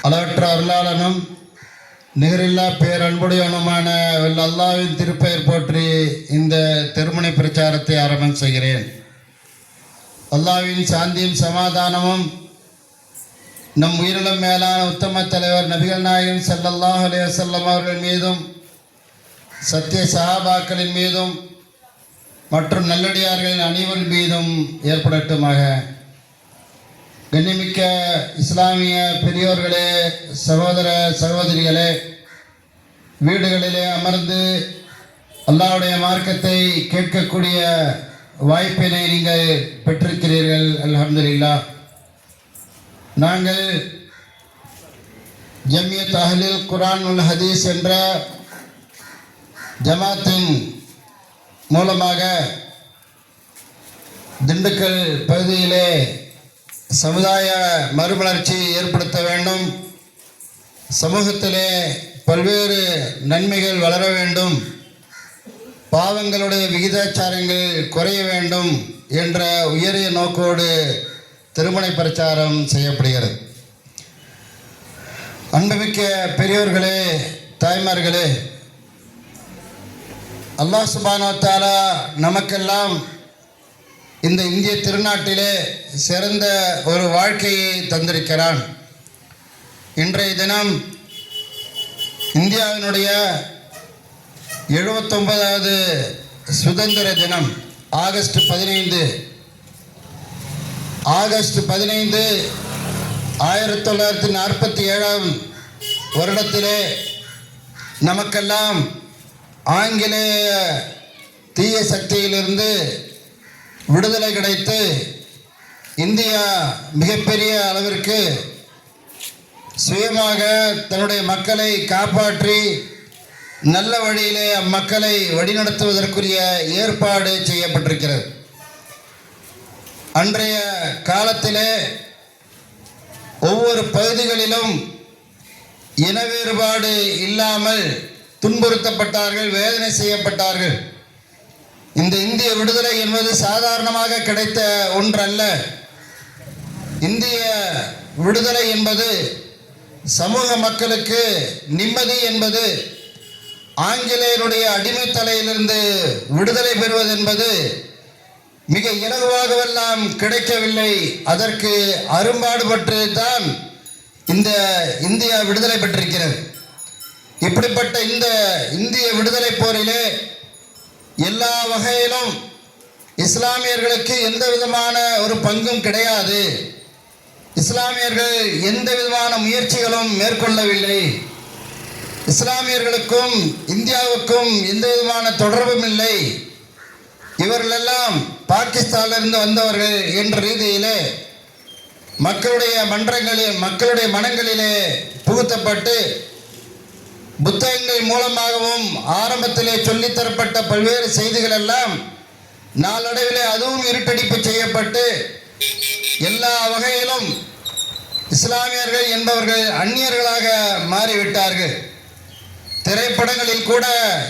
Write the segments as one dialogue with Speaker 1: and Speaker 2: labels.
Speaker 1: அளவற்ற அருளாளனும் நிகரில்லா பேரன்புடையவனுமான அல்லாஹ்வின் திருப்பெயர் போற்றி இந்த திருமண பிரச்சாரத்தை ஆரம்பம் செய்கிறேன். அல்லாஹ்வின் சாந்தியும் சமாதானமும் நம் உயிரிலும் மேலான உத்தம தலைவர் நபிகள் நாயகம் ஸல்லல்லாஹு அலைஹி வஸல்லம் அவர்கள் மீதும் சத்திய சஹாபாக்களின் மீதும் மற்றும் நல்லடியார்களின் அனைவரின் மீதும் ஏற்படட்டுமாக. கண்ணிமிக்க இஸ்லாமிய பெரியோர்களே, சகோதர சகோதரிகளே, வீடுகளிலே அமர்ந்து அல்லாஹ்வுடைய மார்க்கத்தை கேட்கக்கூடிய வாய்ப்பினை நீங்கள் பெற்றிருக்கிறீர்கள். அல்ஹம்துலில்லாஹ். நாங்கள் ஜமியத் அஹ்லில் குர்ஆன் வல் ஹதீஸ் என்ற ஜமாத்தின் மூலமாக திண்டுக்கல் பகுதியிலே சமுதாய மறுமலர்ச்சி ஏற்படுத்த வேண்டும், சமூகத்திலே பல்வேறு நன்மைகள் வளர வேண்டும், பாவங்களுடைய விகிதாச்சாரங்கள் குறைய வேண்டும் என்ற உயரிய நோக்கோடு திருமண பிரச்சாரம் செய்யப்படுகிறது. அன்புமிக்க பெரியோர்களே, தாய்மார்களே, அல்லாஹ் சுப்ஹானஹு வ தஆலா நமக்கெல்லாம் இந்த இந்திய திருநாட்டிலே சிறந்த ஒரு வாழ்க்கையை தந்திருக்கிறான். இன்றைய தினம் இந்தியாவினுடைய 79வது சுதந்திர தினம். ஆகஸ்ட் 15 1947 வருடத்திலே நமக்கெல்லாம் ஆங்கிலேய தீய சக்தியிலிருந்து விடுதலை கிடைத்து இந்தியா மிகப்பெரிய அளவிற்கு சுயமாக தன்னுடைய மக்களை காப்பாற்றி நல்ல வழியிலே அம்மக்களை வழிநடத்துவதற்குரிய ஏற்பாடு செய்யப்பட்டிருக்கிறது. அன்றைய காலத்திலே ஒவ்வொரு பகுதிகளிலும் இன வேறுபாடு இல்லாமல் துன்புறுத்தப்பட்டார்கள், வேதனை செய்யப்பட்டார்கள். இந்த இந்திய விடுதலை என்பது சாதாரணமாக கிடைத்த ஒன்றல்ல. இந்திய விடுதலை என்பது சமூக மக்களுக்கு நிம்மதி என்பது, ஆங்கிலேயருடைய அடிமைத்தலையிலிருந்து விடுதலை பெறுவது என்பது மிக இலகுவாகவெல்லாம் கிடைக்கவில்லை. அதற்கு அரும்பாடுபட்டு தான் இந்த இந்தியா விடுதலை பெற்றிருக்கிறது. இப்படிப்பட்ட இந்த இந்திய விடுதலை போரிலே எல்லா வகையிலும் இஸ்லாமியர்களுக்கு எந்த விதமான ஒரு பங்கும் கிடையாது. இஸ்லாமியர்கள் எந்த விதமான முயற்சிகளும் மேற்கொள்ளவில்லை. இஸ்லாமியர்களுக்கும் இந்தியாவுக்கும் எந்த விதமான தொடர்பும் இல்லை. இவர்களெல்லாம் பாகிஸ்தானிலிருந்து வந்தவர்கள் என்ற ரீதியிலே மக்களுடைய மனங்களிலே புகுத்தப்பட்டு புத்தகங்கள் மூலமாகவும் ஆரம்பத்திலே சொல்லித்தரப்பட்ட பல்வேறு செய்திகள் எல்லாம் நாளடைவிலே அதுவும் இருட்டடிப்பு செய்யப்பட்டு எல்லா வகையிலும் இஸ்லாமியர்கள் என்பவர்கள் அந்நியர்களாக மாறிவிட்டார்கள். திரைப்படங்களில் கூட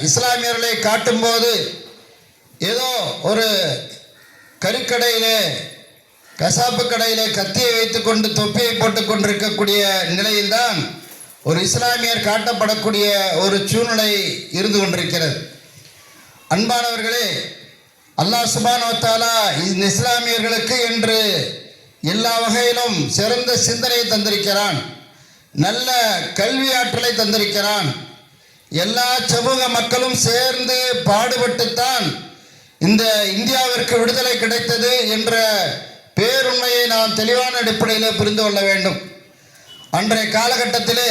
Speaker 1: இஸ்லாமியர்களை காட்டும்போது ஏதோ ஒரு கறிக்கடையிலே, கசாப்பு கடையிலே கத்தியை வைத்துக்கொண்டு தொப்பியை போட்டுக் கொண்டிருக்கக்கூடிய நிலையில்தான் ஒரு இஸ்லாமியர் காட்டப்படக்கூடிய ஒரு சூழ்நிலை இருந்து கொண்டிருக்கிறது. அன்பானவர்களே, அல்லாஹ் சுப்ஹானஹு வ தஆலா இந்த இஸ்லாமியர்களுக்கு என்று எல்லா வகையிலும் சிறந்த சிந்தனையை தந்திருக்கிறான், நல்ல கல்வி ஆற்றலை தந்திருக்கிறான். எல்லா சமூக மக்களும் சேர்ந்து பாடுபட்டுத்தான் இந்த இந்தியாவிற்கு விடுதலை கிடைத்தது என்ற பேருண்மையை நாம் தெளிவான அடிப்படையில் புரிந்து கொள்ள வேண்டும். அன்றைய காலகட்டத்திலே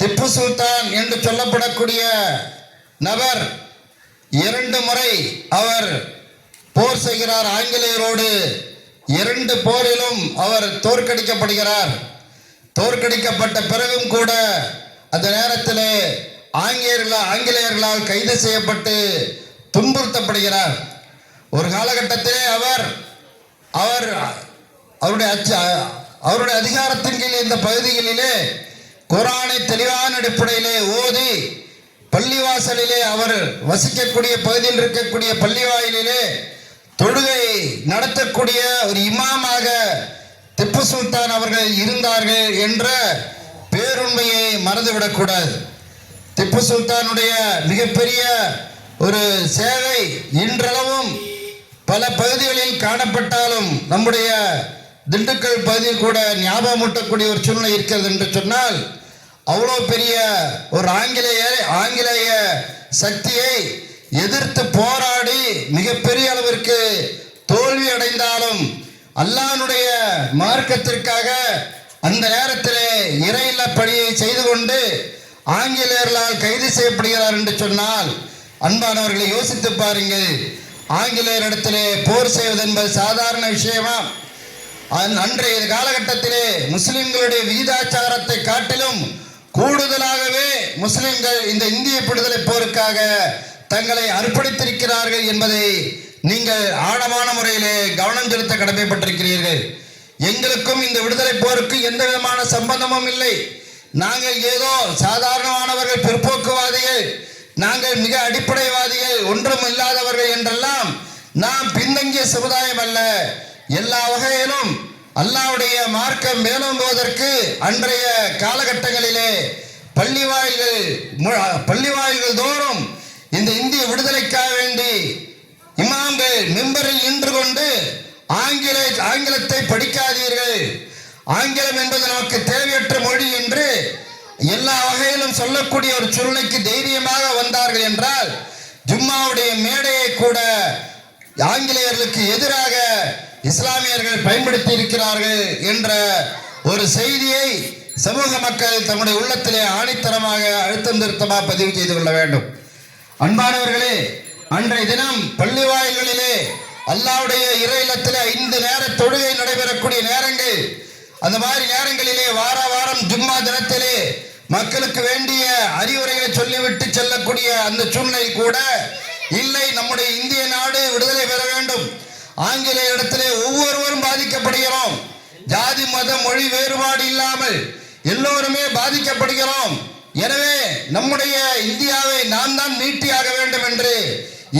Speaker 1: திப்பு சுல்தான் என்று சொல்லப்படக்கூடிய நபர் 2 முறை அவர் போர் செய்கிறார் ஆங்கிலேயரோடு. 2 போரிலும் அவர் தோற்கடிக்கப்படுகிறார். தோற்கடிக்கப்பட்ட பிறகும் கூட அந்த நேரத்திலே ஆங்கிலேயர்களால் கைது செய்யப்பட்டு துன்புறுத்தப்படுகிறார். ஒரு காலகட்டத்திலே அவருடைய அதிகாரத்தின் கீழ் இந்த பகுதிகளிலே குர்ஆனை தெளிவான அடிப்படையிலே ஓதி பள்ளிவாசலிலே அவர் வசிக்கக்கூடிய பகுதியில் இருக்கக்கூடிய பள்ளிவாயிலே தொழுகை நடத்தக்கூடிய ஒரு இமாமாக திப்பு சுல்தான் அவர்கள் இருந்தார்கள் என்ற பேருண்மையை மறந்துவிடக்கூடாது. திப்பு சுல்தானுடைய மிகப்பெரிய ஒரு சேவை இன்றளவும் பல பகுதிகளில் காணப்பட்டாலும் நம்முடைய திண்டுக்கல் பகுதியில் கூட ஞாபகமூட்டக்கூடிய ஒரு சூழ்நிலை இருக்கிறது என்று சொன்னால், அவ்வளோ பெரிய ஒரு ஆங்கிலேய சக்தியை எதிர்த்து போராடி மிகப்பெரிய அளவிற்கு தோல்வி அடைந்தாலும் அல்லாஹ்வுடைய மார்க்கத்திற்காக அந்த நேரத்திலே இறையில்ல பணியை செய்து கொண்டு ஆங்கிலேயர்களால் கைது செய்யப்படுகிறார் என்று சொன்னால், அன்பானவர்களை யோசித்து பாருங்கள். ஆங்கிலேயரிடத்திலே போர் செய்வது என்பது சாதாரண விஷயமா? அன்றைய காலகட்டத்திலே முஸ்லிம்களுடைய விகிதாச்சாரத்தை காட்டிலும் கூடுதலாகவே முஸ்லிம்கள் இந்த இந்திய விடுதலை போருக்காக தங்களை அர்ப்பணித்திருக்கிறார்கள் என்பதை நீங்கள் ஆழமான முறையிலே கவனம் செலுத்த கடமைப்பட்டிருக்கிறீர்கள். எங்களுக்கும் இந்த விடுதலை போருக்கு எந்த விதமான சம்பந்தமும் இல்லை. நாங்கள் ஏதோ சாதாரணமானவர்கள், பிற்போக்குவாதிகள், நாங்கள் மிக அடிப்படைவாதிகள், ஒன்றும் இல்லாதவர்கள் என்றெல்லாம் நாம் பின்தங்கிய சமுதாயம் அல்ல. எல்லா வகையிலும் அல்லாஹ்வுடைய மார்க்கம் மேலோங்குவதற்கு அன்றைய காலகட்டங்களிலே பள்ளிவாயில்கள் தோறும் இந்த இந்திய விடுதலைக்காக வேண்டி இமாம்கள் மிம்பரில் நின்று கொண்டு ஆங்கிலத்தை படிக்காதீர்கள், ஆங்கிலம் என்பது நமக்கு தேவையற்ற மொழி என்று எல்லா வகையிலும் சொல்லக்கூடிய ஒரு சூழ்நிலைக்கு தைரியமாக வந்தார்கள் என்றால், ஜும்மாவுடைய மேடையை கூட ஆங்கிலேயர்களுக்கு எதிராக இஸ்லாமியர்கள் பயன்படுத்தி இருக்கிறார்கள் என்ற ஒரு செய்தியை சமூக மக்கள் தம்முடைய உள்ளத்திலே ஆணித்தரமாக அழுத்தம் திருத்தமாக பதிவு செய்து கொள்ள வேண்டும். அன்பானவர்களே, அன்றைய தினம் பள்ளி வாயில்களிலே அல்லாஹ்வுடைய இறை இல்லத்திலே 5 நேர தொழுகை நடைபெறக்கூடிய நேரங்கள், அந்த மாதிரி நேரங்களிலே வாரம் ஜும்மா தினத்திலே மக்களுக்கு வேண்டிய அறிவுரைகளை சொல்லிவிட்டு செல்லக்கூடிய அந்த சூழ்நிலை கூட இல்லை. நம்முடைய இந்திய நாடு விடுதலை பெற வேண்டும். ஆங்கிலேய இடத்திலே ஒவ்வொருவரும் பாதிக்கப்படுகிறோம். ஜாதி மத மொழி வேறுபாடு இல்லாமல் எல்லோருமே பாதிக்கப்படுகிறோம். எனவே நம்முடைய இந்தியாவை நாம் தான் மீட்டியாக வேண்டும் என்று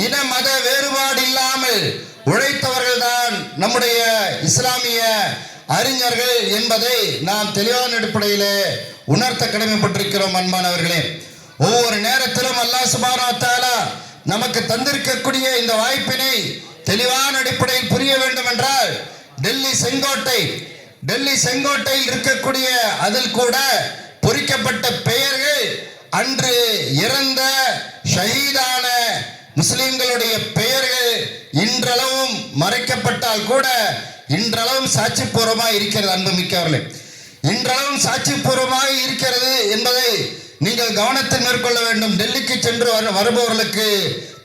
Speaker 1: இன மத வேறுபாடு இல்லாமல் உழைத்தவர்கள் தான் நம்முடைய இஸ்லாமிய அறிஞர்கள் என்பதை நாம் தெளிவான அடிப்படையிலே உணர்த்த கடமைப்பட்டிருக்கிறோம். அன்பானவர்களே, ஒவ்வொரு நேரத்திலும் அல்லாஹ் சுப்ஹானஹு வ தஆலா நமக்கு தந்திருக்கக்கூடிய இந்த வாய்ப்பினை தெளிவான அடிப்படையில் புரிய வேண்டும் என்றால், டெல்லி செங்கோட்டையில் இருக்கக்கூடிய அதில் கூட பொறிக்கப்பட்ட பெயர்கள் அன்று இறந்த ஷஹீதான முஸ்லிம்களுடைய பெயர்கள் இன்றளவும் மறைக்கப்பட்டால் கூட இன்றளவும் சாட்சிப்பூர்வமாக இருக்கிறது. அன்புமிக்கவர்களே, இன்றளவும் சாட்சிப்பூர்வமாக இருக்கிறது என்பதை நீங்கள் கவனத்தில் மேற்கொள்ள வேண்டும். டெல்லிக்கு சென்று வருபவர்களுக்கு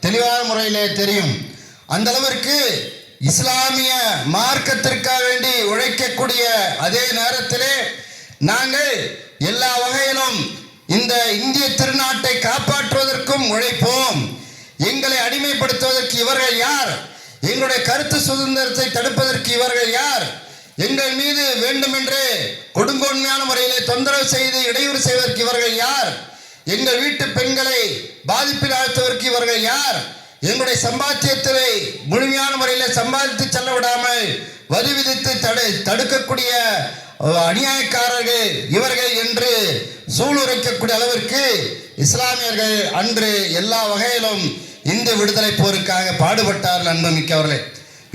Speaker 1: தெளிவான முறையிலே தெரியும். அந்த அளவிற்கு இஸ்லாமிய மார்க்கத்திற்காக வேண்டி உழைக்கக்கூடிய அதே நேரத்திலே நாங்கள் எல்லா வகையிலும் இந்த இந்திய திருநாட்டை காப்பாற்றுவதற்கும் உழைப்போம். எங்களை அடிமைப்படுத்துவதற்கு இவர்கள் யார்? எங்களுடைய கருத்து சுதந்திரத்தை தடுப்பதற்கு இவர்கள் யார்? எங்கள் மீது வேண்டுமென்றே கொடுங்கோன்மையான முறையிலே தொந்தரவு செய்து இடையூறு செய்வதற்கு இவர்கள் யார்? எங்கள் வீட்டு பெண்களை பாதிப்பில் ஆழ்த்துவதற்கு இவர்கள் யார்? எங்களுடைய சம்பாத்தியத்தை முழுமையான முறையில் சம்பாதித்து செல்ல விடாமல் வரி விதித்து தடுக்கக்கூடிய அநியாயக்காரர்கள் இவர்கள் என்று சூளுரைக்கக்கூடிய அளவிற்கு இஸ்லாமியர்கள் அன்று எல்லா வகையிலும் இந்திய விடுதலை போருக்காக பாடுபட்டார்கள். அன்புமிக்கவர்களே,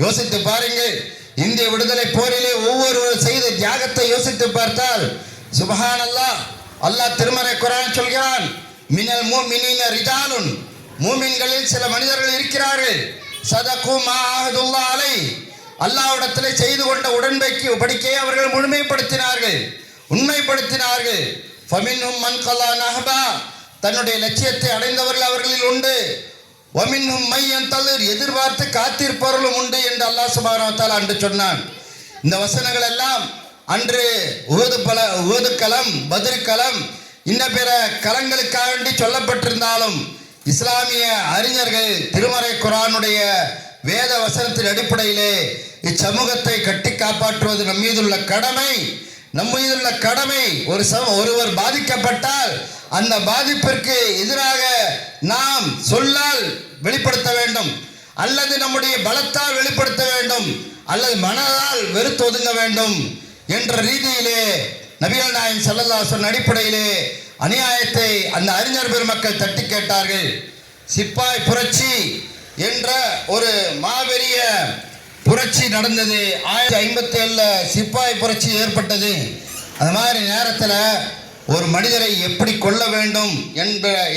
Speaker 1: யோசித்து பாருங்கள். இந்திய விடுதலை போரிலே ஒவ்வொருவர் செய்த தியாகத்தை யோசித்து பார்த்தால் சுப்ஹானல்லாஹ், அல்லாஹ் திருமறை குர்ஆன் சொல்கிறான், மினல் முஃமினீன ரிஜாலுன், மூமின்களில் சில மனிதர்கள் இருக்கிறார்கள், சதகு மா அஹதுல்லாஹ் அலை, அல்லாஹ்விடத்திலே செய்து கொண்ட உடன்படிக்கையை அவர்கள் உண்மைப்படுத்தினார்கள். ஃபமின்ஹும் மன் கலா நஹபா, தன்னுடைய லட்சியத்தை அடைந்தவர்கள் அவர்களில் உண்டு. வமின்ஹும் மை யன்தலிர், எதிர்பார்த்து காத்திருப்பவர்களும் உண்டு என்று அல்லாஹ் சுப்ஹானஹு வ தஆலா அன்று சொன்னான். இந்த வசனங்கள் எல்லாம் அன்று உஹது களம், பத்ர் களம், இன்ன பிற களங்களுக்காக வேண்டி சொல்லப்பட்டிருந்தாலும் இஸ்லாமிய அறிஞர்கள் திருமறை குர்ஆனுடைய வேத வசனத்தின் அடிப்படையிலே இச்சமூகத்தை கட்டி காப்பாற்றுவது நம் மீதுள்ள கடமை. ஒருவர் பாதிக்கப்பட்டால் அந்த பாதிப்பிற்கு எதிராக நாம் சொல்லால் வெளிப்படுத்த வேண்டும், அல்லது நம்முடைய பலத்தால் வெளிப்படுத்த வேண்டும், அல்லது மனதால் வெறுத்து ஒதுங்க வேண்டும் என்ற ரீதியிலே நபிகள் நாயகம் ஸல்லல்லாஹு அலைஹி வஸல்லம் அடிப்படையிலே அநியாயத்தை அந்த அறிஞர் பெருமக்கள் தட்டி கேட்டார்கள். சிப்பாய் புரட்சி என்ற ஒரு மாபெரிய புரட்சி நடந்தது. 1957 சிப்பாய் புரட்சி ஏற்பட்டது. அது மாதிரி நேரத்தில் ஒரு மனிதரை எப்படி கொல்ல வேண்டும்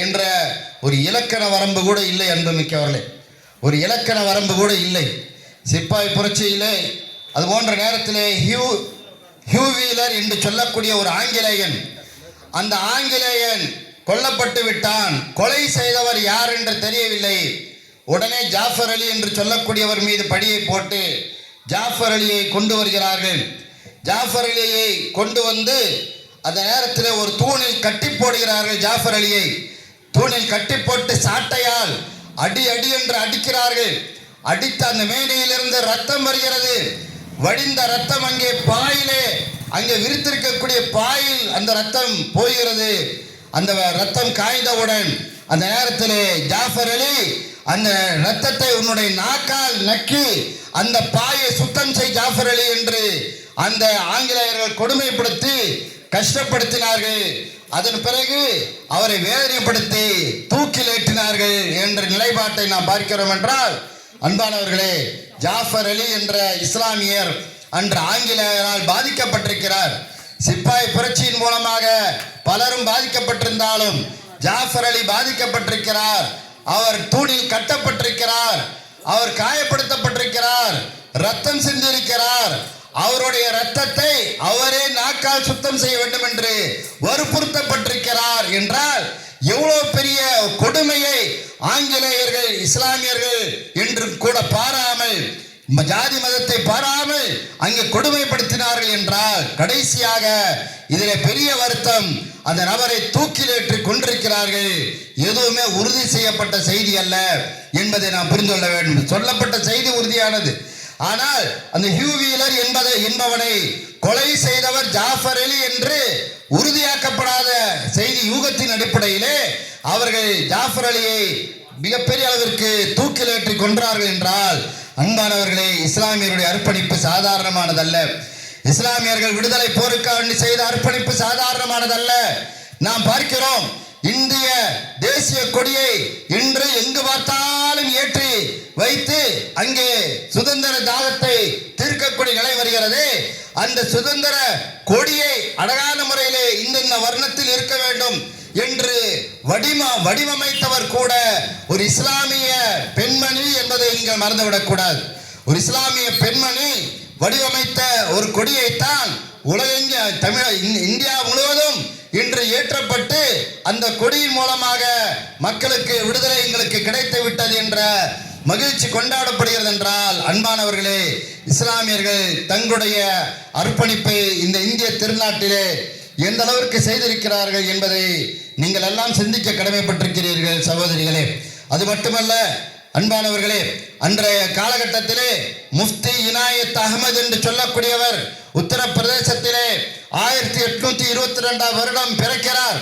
Speaker 1: என்ற ஒரு இலக்கண வரம்பு கூட இல்லை. அன்புமிக்கவர்களே, ஒரு இலக்கண வரம்பு கூட இல்லை. சிப்பாய் புரட்சியிலே அது போன்ற நேரத்திலே ஹியூ வீலர் என்று சொல்லக்கூடிய ஒரு ஆங்கிலேயன், அந்த ஆங்கிலேயன் கொல்லப்பட்டு விட்டான். கொலை செய்தவர் யார் என்று தெரியவில்லை. உடனே ஜாஃபர் அலி என்று சொல்லக்கூடியவர் மீது பழியை போட்டு ஜாஃபர் அலியை கொண்டு வருகிறார்கள். ஜாஃபர் அலியை கொண்டு வந்து அந்த நேரத்தில் ஒரு தூணில் கட்டி போடுகிறார்கள். ஜாஃபர் அலியை தூணில் கட்டி போட்டு சாட்டையால் அடி அடி என்று அடிக்கிறார்கள். அடித்த அந்த மேடையிலிருந்து ரத்தம் வருகிறது. வடிந்த ரத்தம் அங்கே பாயிலே, அங்கே விரித்திருக்கக்கூடிய பாயில் அந்த ரத்தம் போகிறது. அந்த ரத்தம் காய்ந்தவுடன் அந்த நேரத்திலே ஜாஃபர் அலி அந்த ரத்தத்தை உன்னுடைய நாக்கால் நக்கி அந்த பாயை சுத்தம் செய் ஜாஃபர் அலி என்று அந்த ஆங்கிலேயர்கள் கொடுமைப்படுத்தி கஷ்டப்படுத்தினார்கள். அதன் பிறகு அவரை வேதனைப்படுத்தி தூக்கில் ஏற்றினார்கள் என்ற நிலைப்பாட்டை நாம் பார்க்கிறோம் என்றால், அன்பானவர்களே, ஜாஃபர் அலி என்ற இஸ்லாமியர் அன்று ஆங்கிலேயரால் பாதிக்கப்பட்டிருக்கிறார். சிப்பாய் புரட்சியின் மூலமாக பலரும் பாதிக்கப்பட்டிருந்தாலும் ஜாஃபர் அலி பாதிக்கப்பட்டிருக்கிறார். அவர் தூணில் கட்டப்பட்டிருக்கிறார். அவர் காயப்படுத்தப்பட்டிருக்கிறார். ரத்தம் சிந்திருக்கிறார். அவருடைய ரத்தத்தை அவரே நாக்கால் சுத்தம் செய்ய வேண்டும் என்று வற்புறுத்தப்பட்டிருக்கிறார் என்றால் எவ்வளவு பெரிய கொடுமையை ஆங்கிலேயர்கள் இஸ்லாமியர்கள் என்று கூட பாராமல், ஜாதி மதத்தை பாராமல் அங்கே கொடுமைப்படுத்தினார்கள் என்றால், கடைசியாக இதில் பெரிய வருத்தம், அந்த நபரை தூக்கிலேற்றி கொண்டிருக்கிறார்கள். எதுவுமே உறுதி செய்யப்பட்ட செய்தி அல்ல என்பதை நாம் புரிந்து கொள்ள வேண்டும். சொல்லப்பட்ட செய்தி உறுதியானது. ஆனால் அந்த ஹியூ வீலர் என்பவனை கொலை செய்தவர் ஜாஃபர் அலி என்று உறுதியாக்கப்படாத செய்தி யூகத்தின் அடிப்படையிலே அவர்கள் ஜாஃபர் அலியை மிகப்பெரிய அளவிற்கு தூக்கிலேற்றி கொன்றார்கள் என்றால், அன்பானவர்களே, இஸ்லாமியருடைய அர்ப்பணிப்பு சாதாரணமானதல்ல. இஸ்லாமியர்கள் விடுதலை போருக்காக செய்த அர்ப்பணிப்பு சாதாரணமானதல்ல. நாம் பார்க்கிறோம், இந்திய தேசிய கொடியை இன்று எங்கு பார்த்தாலும் ஏற்றி வைத்து அங்கே சுதந்திர தாகத்தை தீர்க்கக்கூடிய நிலை வருகிறது. அந்த சுதந்திர கொடியை அழகான முறையிலே இந்த வர்ணத்தில் இருக்க வேண்டும் என்று வடிவமைத்தவர் கூட ஒரு இஸ்லாமிய பெண்மணி என்பதை நீங்கள் மறந்துவிடக்கூடாது. ஒரு இஸ்லாமிய பெண்மணி வடிவமைத்த ஒரு கொடியைத்தான் இந்தியா முழுவதும் இன்று ஏற்றப்பட்டு அந்த கொடியின் மூலமாக மக்களுக்கு விடுதலை எங்களுக்கு கிடைத்து விட்டது என்ற மகிழ்ச்சி கொண்டாடப்படுகிறது என்றால், அன்பானவர்களே, இஸ்லாமியர்கள் தங்களுடைய அர்ப்பணிப்பை இந்த இந்திய திருநாட்டிலே எந்த அளவிற்கு செய்திருக்கிறார்கள் என்பதை நீங்கள் எல்லாம் சிந்திக்க கடமைப்பட்டிருக்கிறீர்கள் சகோதரிகளே. அது மட்டுமல்ல, அன்பானவர்களே, அன்றைய காலகட்டத்திலே முஃப்தி இனாயத் அகமது என்று சொல்லக்கூடியவர் உத்தரப்பிரதேசத்திலே 1822 வருடம் பிறக்கிறார்.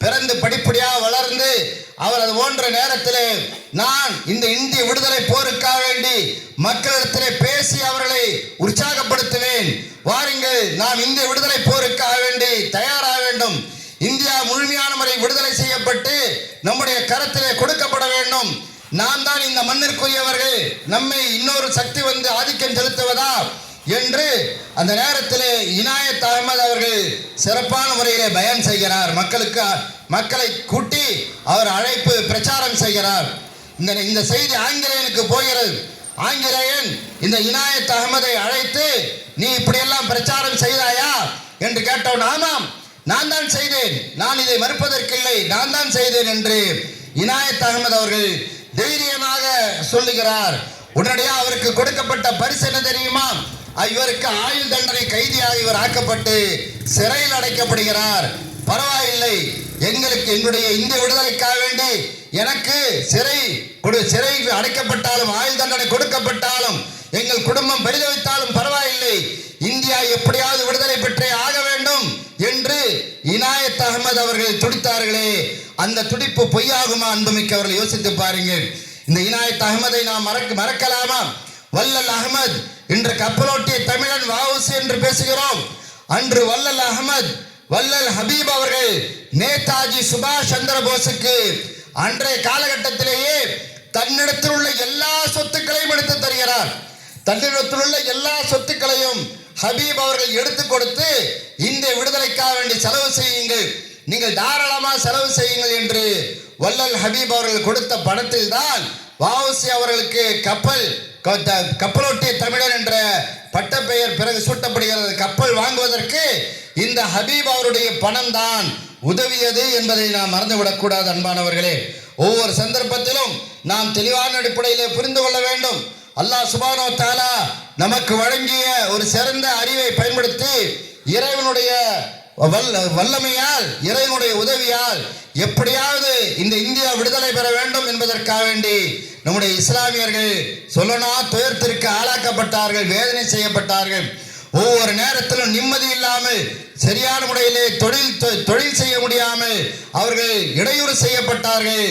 Speaker 1: பிறந்து படிப்படியாக வளர்ந்து அவர் அது போன்ற நேரத்திலே நான் இந்த இந்திய விடுதலை போருக்காக வேண்டி மக்களிடத்திலே பேசி அவர்களை உற்சாகப்படுத்துவேன். வாருங்கள், நாம் இந்திய விடுதலை போருக்காக வேண்டி தயாராக வேண்டும். இந்தியா முழுமையான முறை விடுதலை செய்யப்பட்டு நம்முடைய கரத்திலே கொடுக்கப்பட வேண்டும். நாம் தான் இந்த மண்ணிற்குரியவர்கள், நம்மை இன்னொரு சக்தி வந்து ஆதிக்கம் செலுத்துவதா என்று அந்த நேரத்தில் இனாயத் அகமது அவர்கள் சிறப்பான முறையிலே பயான் செய்கிறார். மக்களை கூட்டி அவர் அழைப்பு பிரச்சாரம் செய்கிறார். இந்த செய்தி ஆங்கிலேயனுக்கு போகிறது. ஆங்கிலேயன் இந்த இனாயத் அகமதை அழைத்து, நீ இப்படியெல்லாம் பிரச்சாரம் செய்தாயா என்று கேட்டவன், ஆமாம் நான் தான் செய்தேன், நான் இதை மறுப்பதற்கில்லை, நான் தான் செய்தேன் என்று இனாயத் அகமது அவர்கள் தைரியமாக சொல்லுகிறார். உடனடியாக அவருக்கு கொடுக்கப்பட்ட பரிசு என்ன தெரியுமா? இவருக்கு ஆயுள் தண்டனை கைதியாக இவர் ஆக்கப்பட்டு சிறையில் அடைக்கப்படுகிறார். பரவாயில்லை, எங்களுடைய இந்திய விடுதலைக்காக வேண்டி எனக்கு சிறை அடைக்கப்பட்டாலும் ஆயுள் தண்டனை கொடுக்கப்பட்டாலும் எங்கள் குடும்பம் பரிதவித்தாலும் பரவாயில்லை, இந்தியா எப்படியாவது விடுதலை பெற்றே ஆக வேண்டும் என்று இனாயத் அகமது அவர்கள் துடித்தார்களே, அந்த துடிப்பு பொய்யாகுமா? அன்புமிக்கவர்கள் யோசித்து பாருங்கள். இந்த இனாயத் அகமதை நாம் மறக்கலாமா? வல்லல் அகமது இன்று கப்பலோட்டிய தமிழன் வஉசி என்று பேசுகிறோம். அன்று வள்ளல் அகமது வள்ளல் ஹபீப் அவர்கள் நேதாஜி சுபாஷ் சந்திர போஸுக்கு அன்றைய காலகட்டத்திலேயே தன்னிடத்தில் உள்ள எல்லா சொத்துக்களையும் எடுத்து தருகிறார். தன்னிடத்தில் உள்ள எல்லா சொத்துக்களையும் ஹபீப் அவர்கள் எடுத்து கொடுத்து இந்திய விடுதலைக்காக வேண்டி செலவு செய்யுங்கள், நீங்கள் தாராளமாக செலவு செய்யுங்கள் என்று வள்ளல் ஹபீப் அவர்கள் கொடுத்த பணத்தில் தான் வஉசி அவர்களுக்கு கப்பலோட்டிய தமிழர் என்ற பட்டப்பெயர் பிறகு சூட்டப்படுகிறது. கப்பல் வாங்குவதற்கு இந்த ஹபீப் அவருடைய பணம் தான் உதவியது என்பதை நாம் மறந்துவிடக்கூடாது. அன்பானவர்களே, ஒவ்வொரு சந்தர்ப்பத்திலும் நாம் தெளிவான அடிப்படையிலே புரிந்து கொள்ள வேண்டும். அல்லாஹ் சுப்ஹானஹு வ தஆலா நமக்கு வழங்கிய ஒரு சிறந்த அறிவை பயன்படுத்தி இறைவனுடைய வல்லமையால் இறைவனுடைய உதவியால் எப்படியாவது இந்த இந்தியா விடுதலை பெற வேண்டும் என்பதற்காக வேண்டி நம்முடைய இஸ்லாமியர்கள் சொல்லனா துயரத்திற்கு ஆளாக்கப்பட்டார்கள், வேதனை செய்யப்பட்டார்கள். ஒவ்வொரு நேரத்திலும் நிம்மதி இல்லாமல் சரியான முறையிலே தொழில் செய்ய முடியாமல் அவர்கள் இடையூறு செய்யப்பட்டார்கள்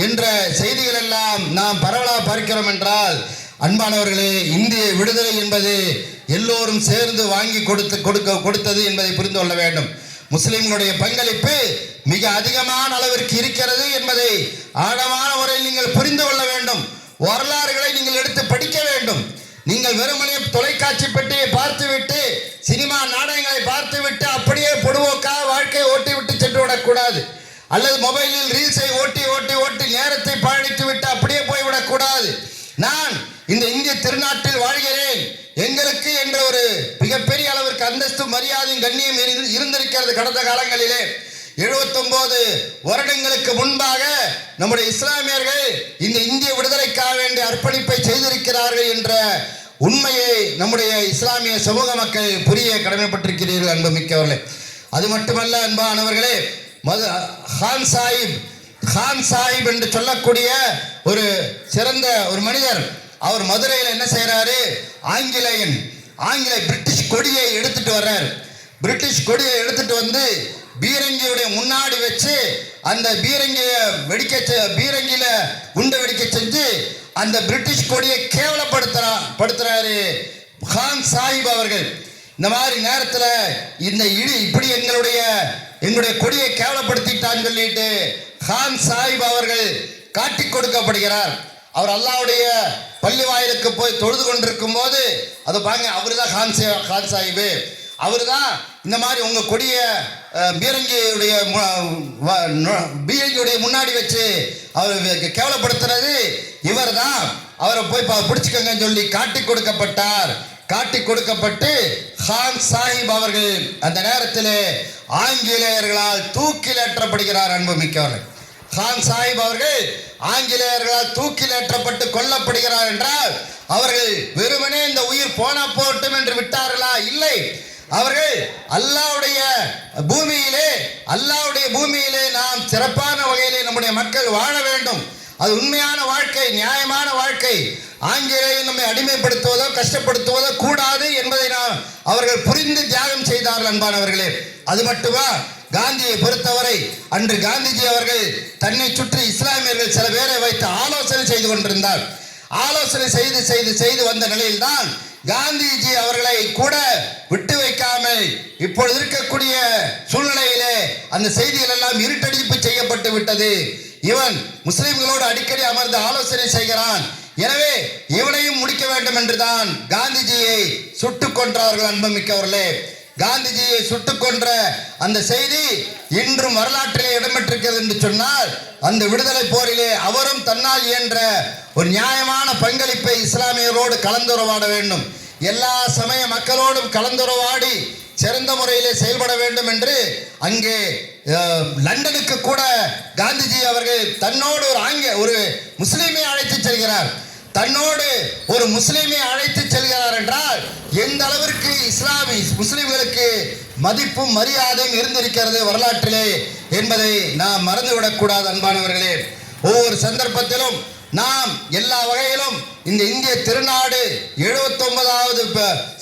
Speaker 1: என்ற செய்திகள் எல்லாம் நாம் பரவலாக பார்க்கிறோம். என்றால் அன்பானவர்களே, இந்திய விடுதலை என்பது எல்லோரும் சேர்ந்து வாங்கி கொடுத்தது என்பதை புரிந்து கொள்ள வேண்டும். முஸ்லிம்களுடைய பங்களிப்பு மிக அதிகமான அளவிற்கு இருக்கிறது என்பதை ஆழமான முறையில் நீங்கள் புரிந்து கொள்ள வேண்டும். வரலாறுகளை நீங்கள் எடுத்து படிக்க வேண்டும். நீங்கள் வெறுமனே தொலைக்காட்சி பெட்டியை பார்த்துவிட்டு சினிமா நாடகங்களை பார்த்துவிட்டு அப்படியே பொடுவோக்காக வாழ்க்கையை ஓட்டிவிட்டு சென்று விடக்கூடாது. அல்லது மொபைலில் ரீல்ஸை ஓட்டி நேரத்தை பயணித்து விட்டு அப்படியே போய்விடக்கூடாது. நான் இந்த இந்திய திருநாட்டில் வாழ்கிறேன், எங்களுக்கு என்ற ஒரு மிகப்பெரிய அளவிற்கு அந்தஸ்து மரியாதையும் கண்ணியம் இருந்திருக்கிறது. கடந்த காலங்களிலே 79 வருடங்களுக்கு முன்பாக நம்முடைய இஸ்லாமியர்கள் இந்த இந்திய விடுதலைக்காக வேண்டிய அர்ப்பணிப்பை செய்திருக்கிறார்கள் என்ற உண்மையை நம்முடைய இஸ்லாமிய சமூக மக்கள் புரிய கடமைப்பட்டிருக்கிறீர்கள் அன்பு மிக்கவர்களே. அது மட்டுமல்ல அன்பானவர்களே, கான் சாஹிப் என்று சொல்லக்கூடிய ஒரு சிறந்த ஒரு மனிதர், அவர் மதுரையில் என்ன செய்யறாரு, ஆங்கில பிரிட்டிஷ் கொடியை எடுத்துட்டு வர்றார். பிரிட்டிஷ் கொடியை எடுத்துட்டு வந்து பீரங்கியுடைய முன்னாடி வச்சு அந்த பீரங்கியில குண்டு வெடிக்க செஞ்சு அந்த பிரிட்டிஷ் கொடியை கேவலப்படுத்துறாரு கான் சாஹிப் அவர்கள். இந்த மாதிரி நேரத்தில் இப்படி எங்களுடைய கொடியை கேவலப்படுத்திட்டான்னு சொல்லிட்டு கான் சாஹிப் அவர்கள் காட்டி கொடுக்கப்படுகிறார். அவர் அல்லாஹ்வுடைய பள்ளி வாயிலுக்கு போய் தொழுது கொண்டிருக்கும் போது அதை பாருங்க, அவரு தான் கான் சாஹிப், அவரு தான் இந்த மாதிரி உங்க கொடிய பீரங்கியுடைய முன்னாடி வச்சு அவர் கேவலப்படுத்துறது இவர் தான், அவரை போய் பிடிச்சுக்கங்கன்னு சொல்லி காட்டி கொடுக்கப்பட்டார். காட்டி கொடுக்கப்பட்டு கான் சாஹிப் அவர்கள் அந்த நேரத்தில் ஆங்கிலேயர்களால் தூக்கிலேற்றப்படுகிறார். அன்பு மிக்கவர்கள், கான் சாஹிப் அவர்கள் ஆங்கிலேயர்களால் தூக்கிலேற்றப்பட்டு கொல்லப்படுகிறார் என்றால் அவர்கள் வெறுமனே இந்த உயிர் போனா போட்டும் என்று விட்டார்களா? இல்லை, அவர்கள் அல்லாஹ்வுடைய பூமியிலே நாம் சிறப்பான வகையிலே நம்முடைய மக்கள் வாழ வேண்டும். அது உண்மையான வாழ்க்கை, நியாயமான வாழ்க்கை. ஆங்கிலேயர் நம்மை அடிமைப்படுத்துவதோ கஷ்டப்படுத்துவதோ கூடாது என்பதை அவர்கள் புரிந்து தியாகம் செய்தார்கள். அன்பானவர்களே, அது மட்டுமா, காந்தியை பொறுத்தவரை அன்று காந்திஜி அவர்கள் தன்னை சுற்றி இஸ்லாமியர்கள் சில பேரை வைத்து ஆலோசனை செய்து கொண்டிருந்தார். ஆலோசனை செய்து வந்த நிலையில்தான் காந்திஜி அவர்களை கூட விட்டு வைக்காமல் இப்பொழுது இருக்கக்கூடிய சூழ்நிலையிலே அந்த செய்திகள் எல்லாம் இருட்டடிப்பு செய்யப்பட்டு விட்டது. இவன் முஸ்லிம்களோடு அடிக்கடி அமர்ந்து ஆலோசனை செய்கிறான், எனவே இவனையும் முடிக்க வேண்டும் என்றுதான் காந்திஜியை சுட்டுக் கொன்றார்கள். அன்புமிக்கவர்களே, காந்திஜியை சுட்டுக் கொன்ற அந்த செய்தி இன்றும் வரலாற்றிலே இடம்பெற்றிருக்கிறது என்று சொன்னால், அந்த விடுதலை போரிலே அவரும் தன்னால் இயன்ற ஒரு நியாயமான பங்களிப்பை இஸ்லாமியரோடு கலந்துரையாட வேண்டும், எல்லா சமய மக்களோடும் கலந்துரையாடி சிறந்த முறையிலே செயல்பட வேண்டும் என்று அங்கே லண்டனுக்கு கூட காந்திஜி அவர்கள் தன்னோடு ஒரு முஸ்லீமை அழைத்து செல்கிறார். தன்னோடு ஒரு முஸ்லீமை அழைத்து செல்கிறார் என்றால் எந்த அளவிற்கு முஸ்லிம்களுக்கு மதிப்பும் மரியாதையும் இருந்திருக்கிறது வரலாற்றிலே என்பதை நாம் மறந்துவிடக்கூடாது. அன்பானவர்களே, ஒவ்வொரு சந்தர்ப்பத்திலும் நாம் எல்லா வகையிலும் இந்த இந்திய திருநாடு 79வது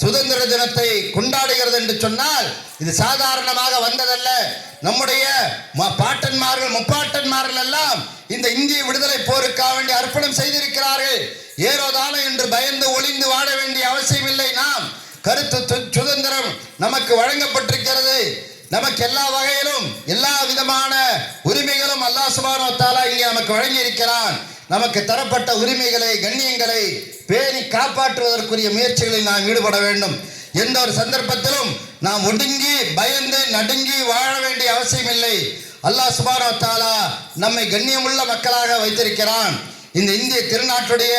Speaker 1: சுதந்திர தினத்தை கொண்டாடுகிறது என்று சொன்னால் இது சாதாரணமாக வந்ததல்ல. நம்முடைய பாட்டன்மார்கள் முப்பாட்டன்மார்கள் எல்லாம் இந்த இந்திய விடுதலை போருக்காக வேண்டிய அர்ப்பணம் செய்திருக்கிறார்கள். ஏரோதானம் என்று பயந்து ஒளிந்து வாட வேண்டிய அவசியம் இல்லை. நாம் கருத்து சுதந்திரம் நமக்கு வழங்கப்பட்டிருக்கிறது. நமக்கு எல்லா வகையிலும் எல்லா விதமான உரிமைகளும் அல்லாஹ் சுப்ஹானஹு வ தஆலா இங்கே நமக்கு வழங்கி இருக்கிறான். நமக்கு தரப்பட்ட உரிமைகளை கண்ணியங்களை பேணி காப்பாற்றுவதற்குரிய முயற்சிகளில் நாம் ஈடுபட வேண்டும். எந்த ஒரு சந்தர்ப்பத்திலும் நாம் ஒடுங்கி பயந்து நடுங்கி வாழ வேண்டிய அவசியம் இல்லை. அல்லாஹ் சுப்ஹானஹு வ தஆலா நம்மை கண்ணியமுள்ள மக்களாக வைத்திருக்கிறான். இந்த இந்திய திருநாட்டுடைய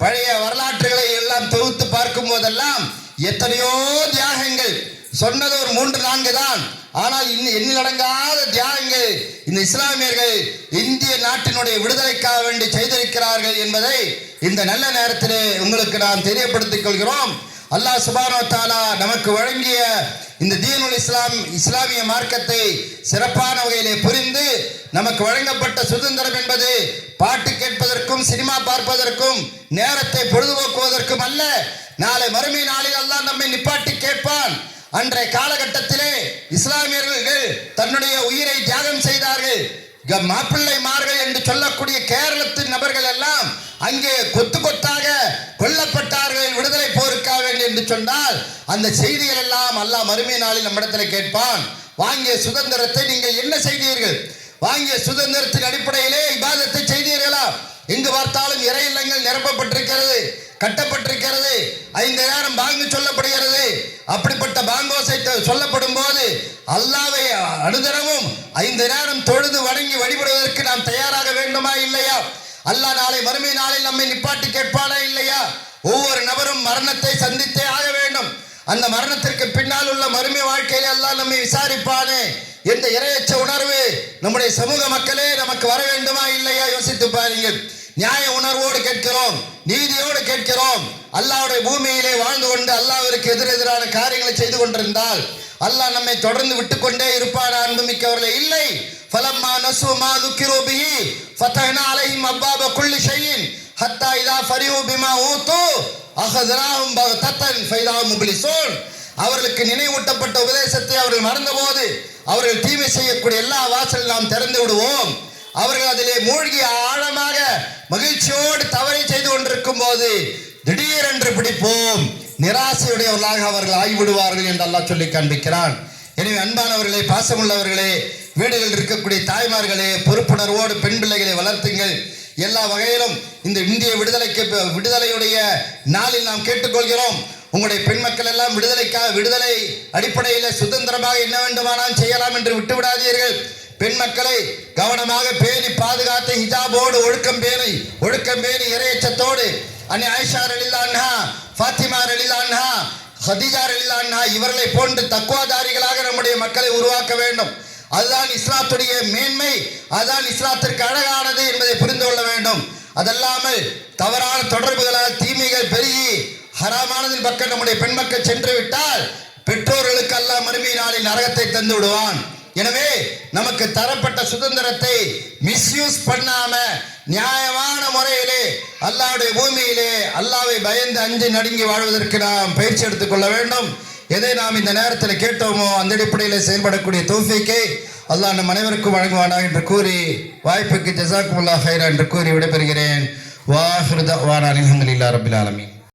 Speaker 1: பழைய வரலாற்றுகளை எல்லாம் தொகுத்து பார்க்கும் போதெல்லாம் எத்தனையோ தியாகங்கள், சொன்னது ஒரு 3-4 தான், ஆனால் இன்னும் எண்ணிலடங்காத தியாகங்கள் இந்த இஸ்லாமியர்கள் இந்திய நாட்டினுடைய விடுதலைக்காக வேண்டி செய்திருக்கிறார்கள் என்பதை இந்த நல்ல நேரத்திலே உங்களுக்கு நாம் தெரியப்படுத்திக் கொள்கிறோம். அல்லாஹ் சுப்ஹானஹு வ தஆலா நமக்கு வழங்கிய இந்த தீனுல் இஸ்லாம் இஸ்லாமிய மார்க்கத்தை சிறப்பான வகையிலே புரிந்து நமக்கு வழங்கப்பட்ட சுதந்திரம் என்பது பாட்டு கேட்பதற்கும் சினிமா பார்ப்பதற்கும் நேரத்தை பொழுதுபோக்குவதற்கும் அல்ல. நாளை மறுமை நாளில் அல்லாஹ் நம்மை நிப்பாட்டி கேட்பான். அன்றைய காலகட்டத்திலே இஸ்லாமியர்கள் தன்னுடைய உயிரை தியாகம் செய்தார்கள். மாப்பிள்ளைமார்கள் என்று சொல்லக்கூடிய கேரளத்தின் நபர்கள் எல்லாம் அங்கே கொத்து கொத்தாக கொல்லப்பட்டார்கள் விடுதலை போருக்காக வேண்டும் என்று சொன்னால் அந்த செய்திகள் எல்லாம் அல்லாஹ் மறுமை நாளில் நம்மிடத்தில் கேட்பான். வாங்கிய சுதந்திரத்தை நீங்கள் என்ன செய்தீர்கள்? வாங்கிய சுதந்திரத்தின் அடிப்படையிலே இபாதத்தை செய்தீர்களா? எங்கு பார்த்தாலும் இறை இல்லங்கள் நிரப்பப்பட்டிருக்கிறது, கட்டப்பட்டிருக்கிறது, 5 நேரம் பாங்கு சொல்லப்படுகிறது. அப்படிப்பட்ட பாங்கோசை சொல்லப்படும் போது அல்லாஹ்வை அனுதினமும் 5 நேரம் தொழுது வணங்கி வழிபடுவதற்கு நாம் தயாராக வேண்டுமா இல்லையா? அல்லாஹ் நாளை மறுமை நாளில் நம்மை நிப்பாட்டி கேட்பானா இல்லையா? ஒவ்வொரு நபரும் மரணத்தை சந்தித்தே ஆக வேண்டும். அந்த மரணத்திற்கு பின்னால் உள்ள மறுமை வாழ்க்கையில் அல்லாஹ் நம்மை விசாரிப்பானே என்ற இறையச்ச உணர்வு நம்முடைய சமூக மக்களே நமக்கு வர வேண்டுமா இல்லையா? யோசித்து பாருங்கள். நியாய உணர்வோடு கேட்கிறோம், நீதியோடு கேட்கிறோம். அல்லாஹ்வுடைய பூமியிலே வாழ்ந்து கொண்டு அல்லாஹ்விற்கு எதிரெதிரான காரியங்களை செய்து கொண்டிருந்தால் அல்லாஹ் நம்மை தொடர்ந்து விட்டுக்கொண்டே இருப்பான். அன்புமிக்கவர்களே, இல்லை. ஃபலம்மா நஸு மா ذுக்கிரு பிஹி ஃபதஹ்னா அலைஹிம் அப்வாப குல்லி ஷைஇன் ஹத்தா இதா ஃபரிஹு பிமா ஊது அஹذناஹும் பக்தத்தன் ஃபைதா முப்லிஸூன். அவர்களுக்கு நினைவூட்டப்பட்ட உபதேசத்தை அவர்கள் மறந்தபோது அவர்கள் தீமை செய்யக்கூடிய எல்லா வாசல் நாம் திறந்து விடுவோம். அவர்கள் அதிலே மூழ்கி ஆழமாக மகிழ்ச்சியோடு தவறை செய்து கொண்டிருக்கும் போது திடீரென்று பிடிப்போம், நிராசையுடையவர்களாக அவர்கள் ஆகிவிடுவார்கள் என்று அல்லாஹ் சொல்லி காண்பிக்கிறான். எனவே அன்பானவர்களே, பாசமுள்ளவர்களே, வீடுகளில் இருக்கக்கூடிய தாய்மார்களே, பொறுப்புணர்வோடு பெண் பிள்ளைகளை வளர்த்துங்கள். எல்லா வகையிலும் இந்த இந்திய விடுதலையுடைய நாளில் நாம் கேட்டுக்கொள்கிறோம். உங்களுடைய பெண் மக்கள் எல்லாம் விடுதலை அடிப்படையில் சுதந்திரமாக என்ன வேண்டுமானால் செய்யலாம் என்று விட்டுவிடாதீர்கள். பெண் மக்களை கவனமாக பேணி பாதுகாத்து ஹிஜாபோடு ஒழுக்கம் பேணி இறையச்சத்தோடு அன்னை ஆயிஷா ரலியல்லாஹு அன்ஹா, ஃபாத்திமா ரலியல்லாஹு அன்ஹா, ஹதீஜா ரலியல்லாஹு அன்ஹா இவர்களை போன்று தக்வாதாரிகளாக நம்முடைய மக்களை உருவாக்க வேண்டும். அதுதான் இஸ்லாத்துடைய மேன்மை, அதுதான் இஸ்லாத்திற்கு அழகானது என்பதை புரிந்து கொள்ள வேண்டும். அதல்லாமல் தவறான தொடர்புகளால் தீமைகள் பெருகி ஹராமானதின் பக்கம் நம்முடைய பெண் மக்கள் சென்று விட்டால் பெற்றோர்களுக்கு அல்லாஹ் மறுமை நாளில் நரகத்தை தந்து விடுவான். எனவே நமக்கு தரப்பட்ட சுதந்திரத்தை மிஸ்யூஸ் பண்ணாம நியாயமான முறையிலே அல்லாஹ்வுடைய பூமியிலே அல்லாஹ்வை பயந்து அஞ்சு நடுங்கி வாழ்வதற்கு நாம் பயிற்சி எடுத்துக்கொள்ள வேண்டும். எதை நாம் இந்த நேரத்தில் கேட்டோமோ அந்த அடிப்படையில் செயல்படக்கூடிய தௌஃபீக்கை அல்லாஹ் நம் அனைவருக்கும் வழங்குவானாக என்று கூறி வாய்ப்புக்கு ஜஸாக்குமுல்லாஹ் ஹைரா என்று கூறி விடைபெறுகிறேன். வாஹிரு தஅவானா அல்ஹம்துலில்லாஹி ரப்பில் ஆலமீன்.